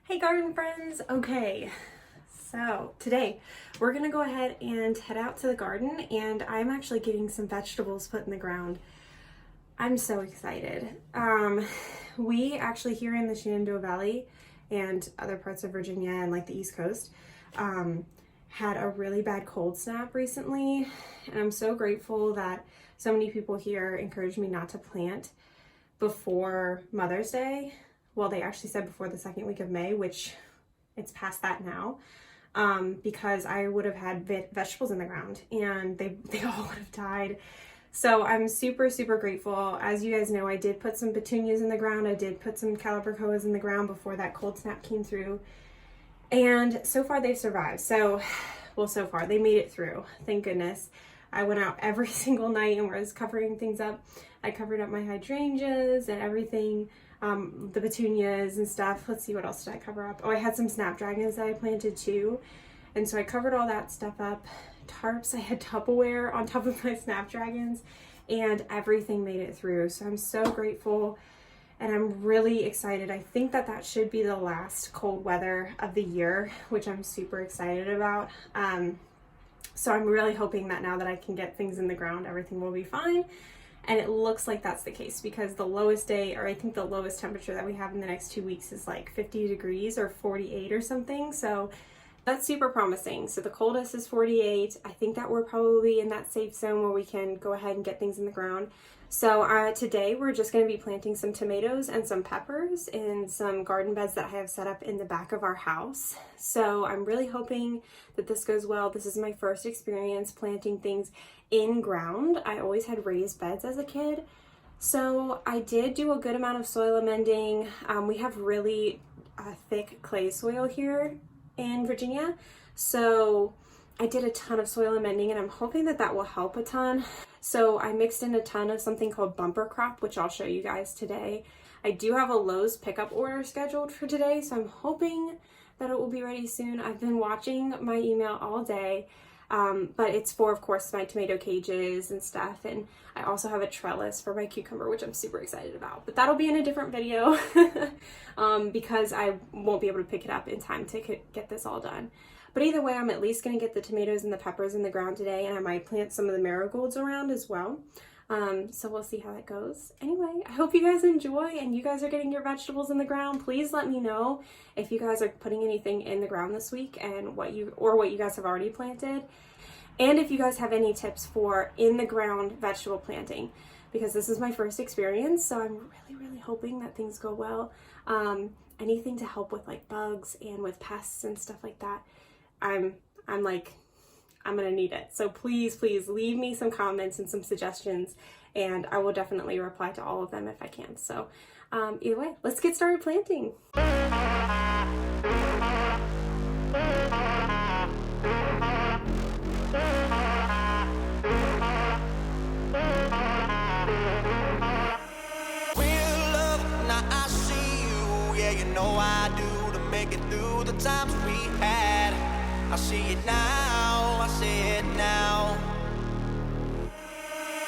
Hey garden friends! Okay, so today we're gonna go ahead and head out to the garden, and I'm actually getting some vegetables put in the ground. I'm so excited. We actually here in the Shenandoah Valley and other parts of Virginia and like the East Coast had a really bad cold snap recently, and I'm so grateful that so many people here encouraged me not to plant before Mother's Day. Well, they actually said before the second week of May, which it's past that now, because I would have had vegetables in the ground and they all would have died. So I'm super, super grateful. As you guys know, I did put some petunias in the ground. I did put some calibrachoas in the ground before that cold snap came through. And so far they've survived. So far they made it through. Thank goodness. I went out every single night and was covering things up. I covered up my hydrangeas and everything. The petunias and stuff. Let's see, what else did I cover up? Oh, I had some snapdragons that I planted too. And so I covered all that stuff up. Tarps, I had Tupperware on top of my snapdragons, and everything made it through. So I'm so grateful and I'm really excited. I think that should be the last cold weather of the year, which I'm super excited about. So I'm really hoping that now that I can get things in the ground, everything will be fine. And it looks like that's the case because the lowest day, or I think the lowest temperature that we have in the next 2 weeks is like 50 degrees or 48 or something. So that's super promising. So the coldest is 48. I think that we're probably in that safe zone where we can go ahead and get things in the ground. So today we're just going to be planting some tomatoes and some peppers in some garden beds that I have set up in the back of our house. So I'm really hoping that this goes well. This is my first experience planting things in ground. I always had raised beds as a kid. So I did do a good amount of soil amending. We have really thick clay soil here in Virginia. So I did a ton of soil amending and I'm hoping that will help a ton. So I mixed in a ton of something called bumper crop, which I'll show you guys today. I do have a Lowe's pickup order scheduled for today, so I'm hoping that it will be ready soon. I've been watching my email all day, but it's for, of course, my tomato cages and stuff. And I also have a trellis for my cucumber, which I'm super excited about. But that'll be in a different video because I won't be able to pick it up in time to get this all done. But either way, I'm at least going to get the tomatoes and the peppers in the ground today, and I might plant some of the marigolds around as well. So we'll see how that goes. Anyway, I hope you guys enjoy and you guys are getting your vegetables in the ground. Please let me know if you guys are putting anything in the ground this week and what you guys have already planted. And if you guys have any tips for in the ground vegetable planting, because this is my first experience, so I'm really, really hoping that things go well. Anything to help with like bugs and with pests and stuff like that. I'm gonna need it. So please leave me some comments and some suggestions, and I will definitely reply to all of them if I can. So either way, let's get started planting. I do to make it through the times we had. I see it now, I see it now.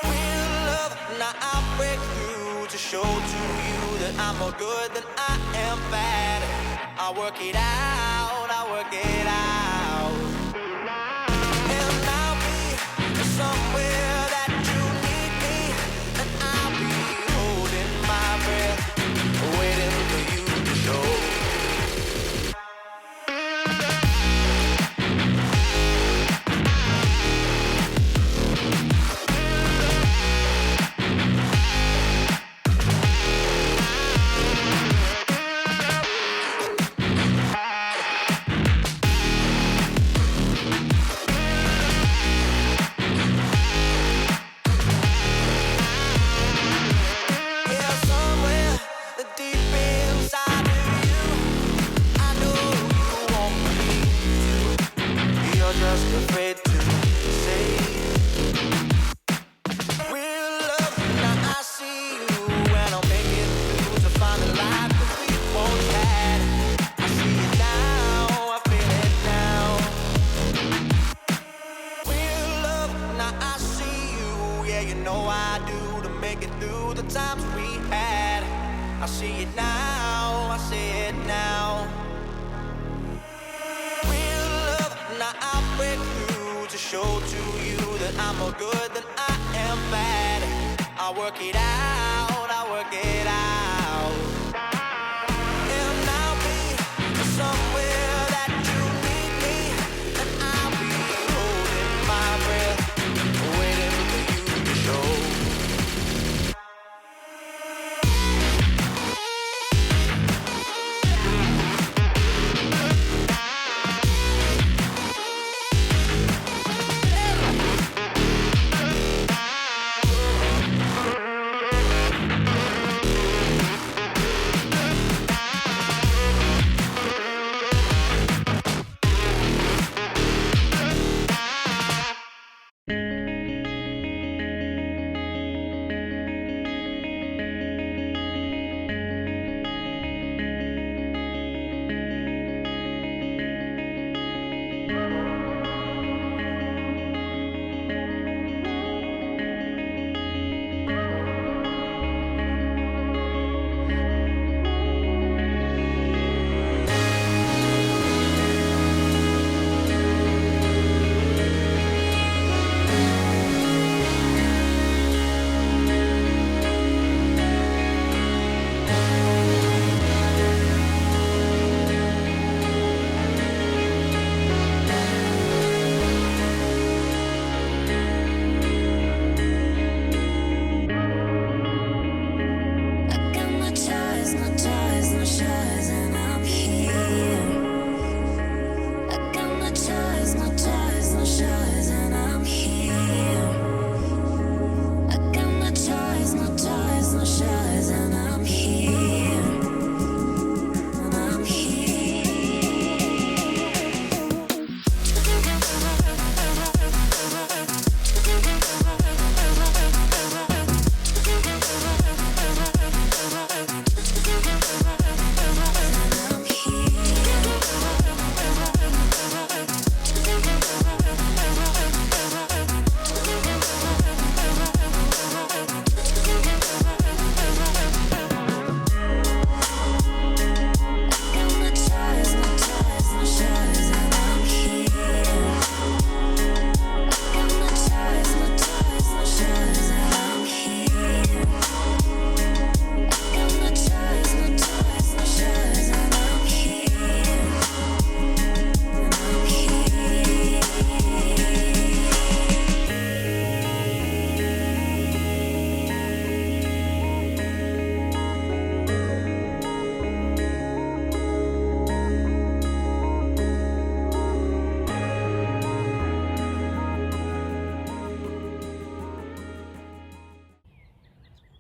Real love, now I'll break through to show to you that I'm more good than I am bad. I work it out, I work it out. And I'll be somewhere that you need me, and I'll be holding my breath, waiting for you to show. I see it now, I see it now. I'm more good than I am bad. I work it out, I work it out. And I'll be somewhere that you need me, and I'll be holding my breath, waiting for you to show.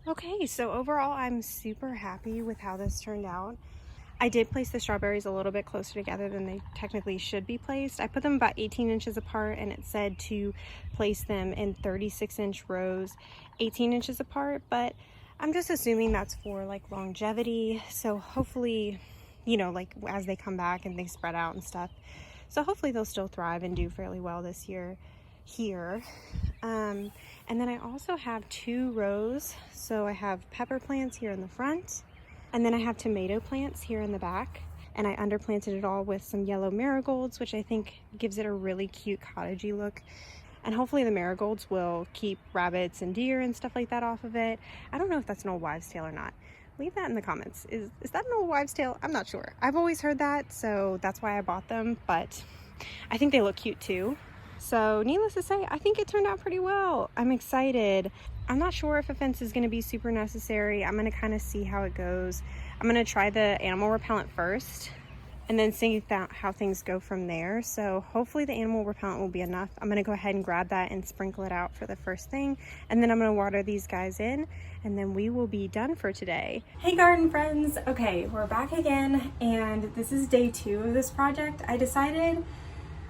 Okay, so overall I'm super happy with how this turned out. I did place the strawberries a little bit closer together than they technically should be placed. I put them about 18 inches apart, and it said to place them in 36-inch rows 18 inches apart, but I'm just assuming that's for like longevity. So hopefully, you know, like as they come back and they spread out and stuff, so hopefully they'll still thrive and do fairly well this year here. And then I also have 2 rows. So I have pepper plants here in the front, and then I have tomato plants here in the back, and I underplanted it all with some yellow marigolds, which I think gives it a really cute cottagey look. And hopefully the marigolds will keep rabbits and deer and stuff like that off of it. I don't know if that's an old wives' tale or not. Leave that in the comments. Is that an old wives' tale? I'm not sure. I've always heard that, so that's why I bought them, but I think they look cute too. So needless to say, I think it turned out pretty well. I'm excited. I'm not sure if a fence is going to be super necessary. I'm going to kind of see how it goes. I'm going to try the animal repellent first and then see how things go from there. So hopefully the animal repellent will be enough. I'm going to go ahead and grab that and sprinkle it out for the first thing, and then I'm going to water these guys in, and then we will be done for today. Hey garden friends. Okay, we're back again, and this is day 2 of this project.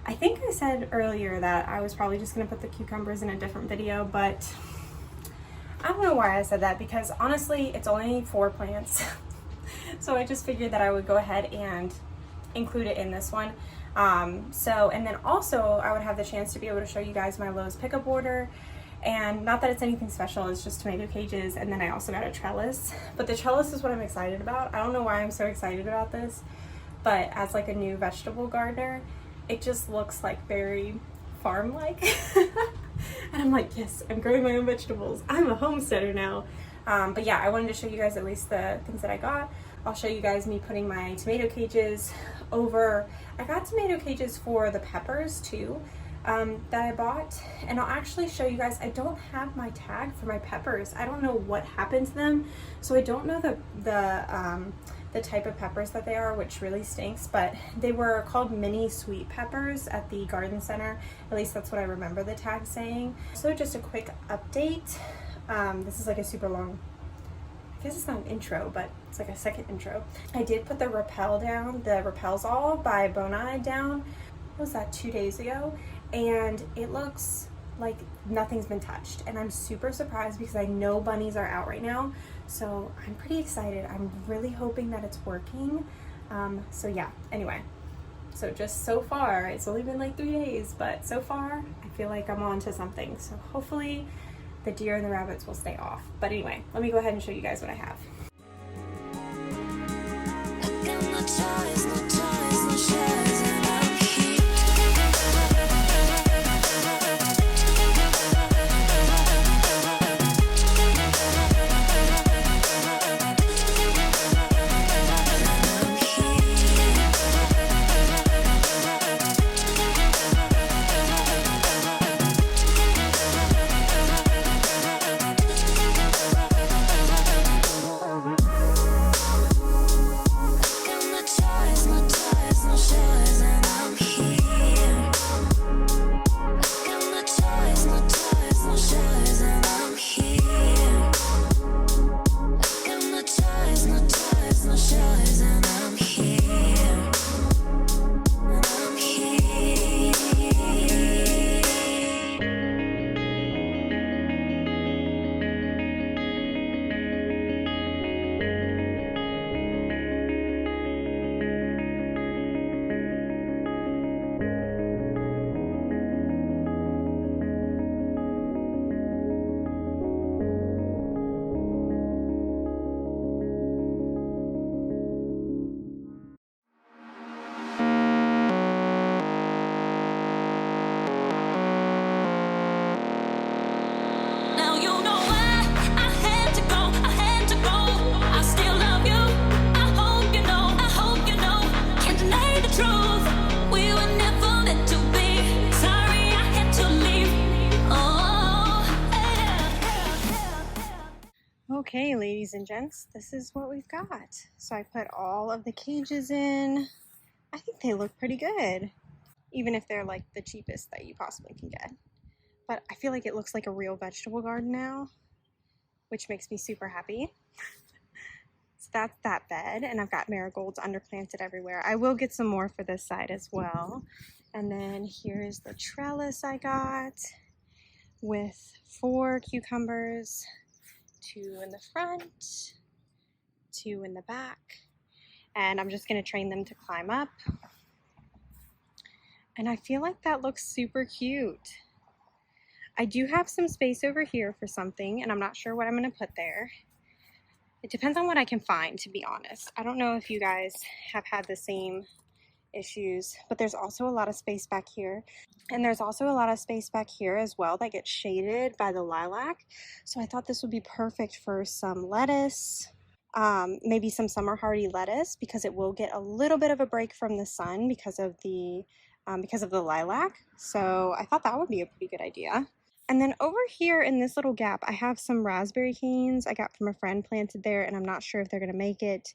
I think I said earlier that I was probably just going to put the cucumbers in a different video, but I don't know why I said that, because honestly it's only 4 plants. So I just figured that I would go ahead and include it in this one. And then also I would have the chance to be able to show you guys my Lowe's pickup order. And not that it's anything special, it's just tomato cages, and then I also got a trellis. But the trellis is what I'm excited about. I don't know why I'm so excited about this, but as like a new vegetable gardener, it just looks like very farm-like. And I'm like, yes, I'm growing my own vegetables. I'm a homesteader now. But yeah, I wanted to show you guys at least the things that I got. I'll show you guys me putting my tomato cages over. I got tomato cages for the peppers too, that I bought. And I'll actually show you guys, I don't have my tag for my peppers. I don't know what happened to them. So I don't know the type of peppers that they are, which really stinks, but they were called mini sweet peppers at the garden center. At least that's what I remember the tag saying. So just a quick update. This is like a super long, I guess it's not an intro, but it's like a second intro. I did put the rappel down, the Rappels All by Bonai down, what was that, 2 days ago? And it looks like nothing's been touched. And I'm super surprised because I know bunnies are out right now. So I'm pretty excited. I'm really hoping that it's working. So yeah, anyway. So just so far, it's only been like 3 days, but so far I feel like I'm on to something. So hopefully the deer and the rabbits will stay off. But anyway, let me go ahead and show you guys what I have. Okay, ladies and gents, this is what we've got. So I put all of the cages in. I think they look pretty good, even if they're like the cheapest that you possibly can get. But I feel like it looks like a real vegetable garden now, which makes me super happy. So that's that bed, and I've got marigolds underplanted everywhere. I will get some more for this side as well. And then here's the trellis I got with 4 cucumbers, 2 in the front, 2 in the back, and I'm just going to train them to climb up. And I feel like that looks super cute. I do have some space over here for something, and I'm not sure what I'm going to put there. It depends on what I can find, to be honest. I don't know if you guys have had the same issues, but there's also a lot of space back here. And there's also a lot of space back here as well that gets shaded by the lilac. So I thought this would be perfect for some lettuce, maybe some summer hardy lettuce, because it will get a little bit of a break from the sun because of the lilac. So I thought that would be a pretty good idea. And then over here in this little gap, I have some raspberry canes I got from a friend planted there, and I'm not sure if they're going to make it,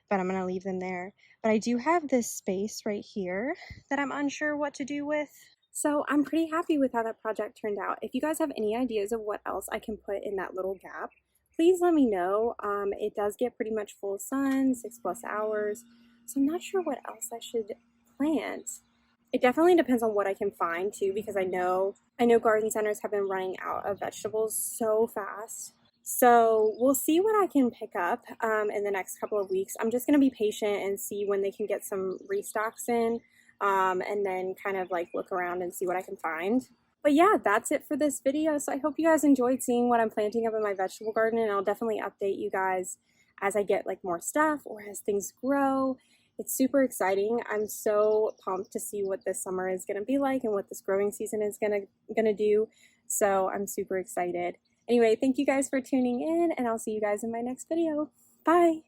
but I'm going to leave them there. But I do have this space right here that I'm unsure what to do with. So I'm pretty happy with how that project turned out. If you guys have any ideas of what else I can put in that little gap, please let me know. It does get pretty much full sun, 6+ hours, so I'm not sure what else I should plant. It definitely depends on what I can find too, because I know garden centers have been running out of vegetables so fast. So we'll see what I can pick up in the next couple of weeks. I'm just going to be patient and see when they can get some restocks in. And then kind of like look around and see what I can find. But yeah, that's it for this video. So I hope you guys enjoyed seeing what I'm planting up in my vegetable garden, and I'll definitely update you guys as I get like more stuff or as things grow. It's super exciting. I'm so pumped to see what this summer is going to be like and what this growing season is going to do. So I'm super excited. Anyway, thank you guys for tuning in, and I'll see you guys in my next video. Bye!